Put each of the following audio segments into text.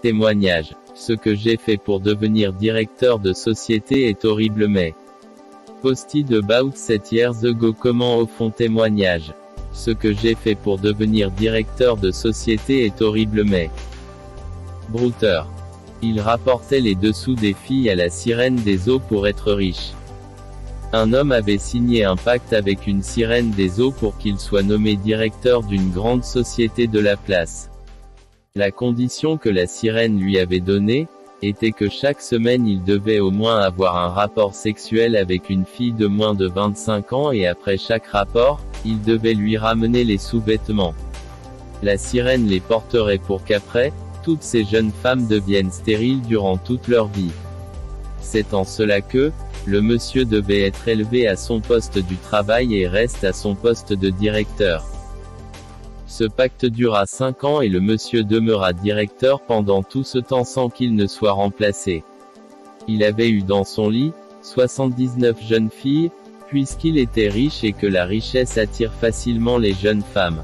Témoignage. Ce que j'ai fait pour devenir directeur de société est horrible mais. Posted about 7 years ago. Comment au fond témoignage. Ce que j'ai fait pour devenir directeur de société est horrible mais. Brouter. Il rapportait les dessous des filles à la sirène des eaux pour être riche. Un homme avait signé un pacte avec une sirène des eaux pour qu'il soit nommé directeur d'une grande société de la place. La condition que la sirène lui avait donnée, était que chaque semaine il devait au moins avoir un rapport sexuel avec une fille de moins de 25 ans et après chaque rapport, il devait lui ramener les sous-vêtements. La sirène les porterait pour qu'après, toutes ces jeunes femmes deviennent stériles durant toute leur vie. C'est en cela que, le monsieur devait être élevé à son poste du travail et reste à son poste de directeur. Ce pacte dura 5 ans et le monsieur demeura directeur pendant tout ce temps sans qu'il ne soit remplacé. Il avait eu dans son lit, 79 jeunes filles, puisqu'il était riche et que la richesse attire facilement les jeunes femmes.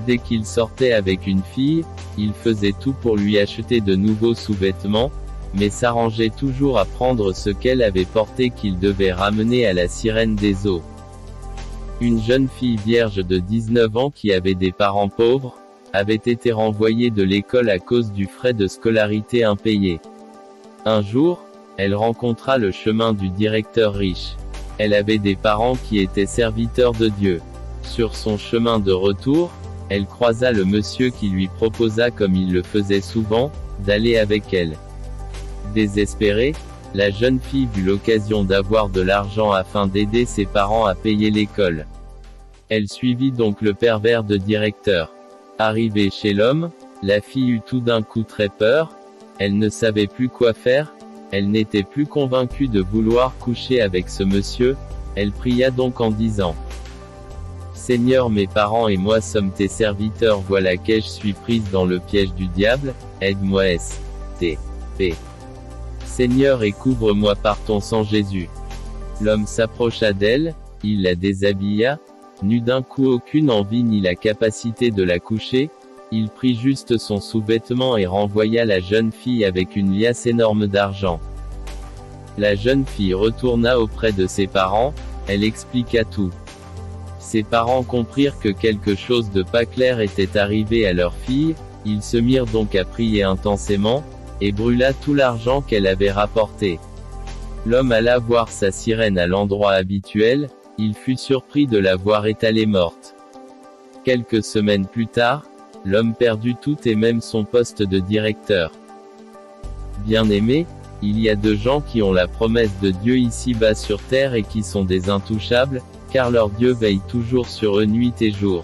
Dès qu'il sortait avec une fille, il faisait tout pour lui acheter de nouveaux sous-vêtements, mais s'arrangeait toujours à prendre ce qu'elle avait porté qu'il devait ramener à la sirène des eaux. Une jeune fille vierge de 19 ans qui avait des parents pauvres, avait été renvoyée de l'école à cause du frais de scolarité impayé. Un jour, elle rencontra le chemin du directeur riche. Elle avait des parents qui étaient serviteurs de Dieu. Sur son chemin de retour, elle croisa le monsieur qui lui proposa, comme il le faisait souvent, d'aller avec elle. Désespérée, la jeune fille eut l'occasion d'avoir de l'argent afin d'aider ses parents à payer l'école. Elle suivit donc le pervers de directeur. Arrivée chez l'homme, la fille eut tout d'un coup très peur, elle ne savait plus quoi faire, elle n'était plus convaincue de vouloir coucher avec ce monsieur, elle pria donc en disant: Seigneur, mes parents et moi sommes tes serviteurs, voilà que je suis prise dans le piège du diable, aide-moi S.T.P. Seigneur, et couvre-moi par ton sang Jésus. L'homme s'approcha d'elle, il la déshabilla, n'eut d'un coup aucune envie ni la capacité de la coucher, il prit juste son sous-vêtement et renvoya la jeune fille avec une liasse énorme d'argent. La jeune fille retourna auprès de ses parents, elle expliqua tout. Ses parents comprirent que quelque chose de pas clair était arrivé à leur fille, ils se mirent donc à prier intensément, et brûla tout l'argent qu'elle avait rapporté. L'homme alla voir sa sirène à l'endroit habituel, il fut surpris de la voir étalée morte. Quelques semaines plus tard, l'homme perdut tout et même son poste de directeur. Bien-aimés, il y a deux gens qui ont la promesse de Dieu ici-bas sur terre et qui sont des intouchables, car leur Dieu veille toujours sur eux nuit et jour.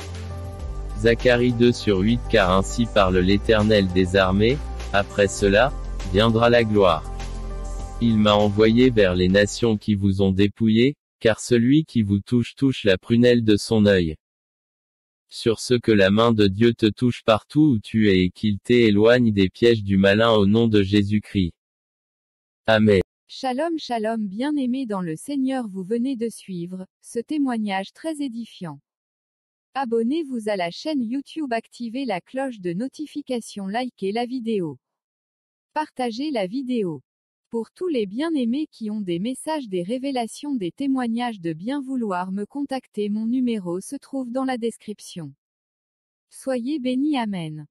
Zacharie 2/8. Car ainsi parle l'Éternel des armées, après cela, viendra la gloire. Il m'a envoyé vers les nations qui vous ont dépouillé, car celui qui vous touche touche la prunelle de son œil. Sur ce que la main de Dieu te touche partout où tu es et qu'il t'éloigne des pièges du malin au nom de Jésus-Christ. Amen. Shalom shalom bien-aimés dans le Seigneur, vous venez de suivre ce témoignage très édifiant. Abonnez-vous à la chaîne YouTube, activez la cloche de notification, likez la vidéo. Partagez la vidéo. Pour tous les bien-aimés qui ont des messages, des révélations, des témoignages de bien vouloir me contacter, mon numéro se trouve dans la description. Soyez bénis, Amen.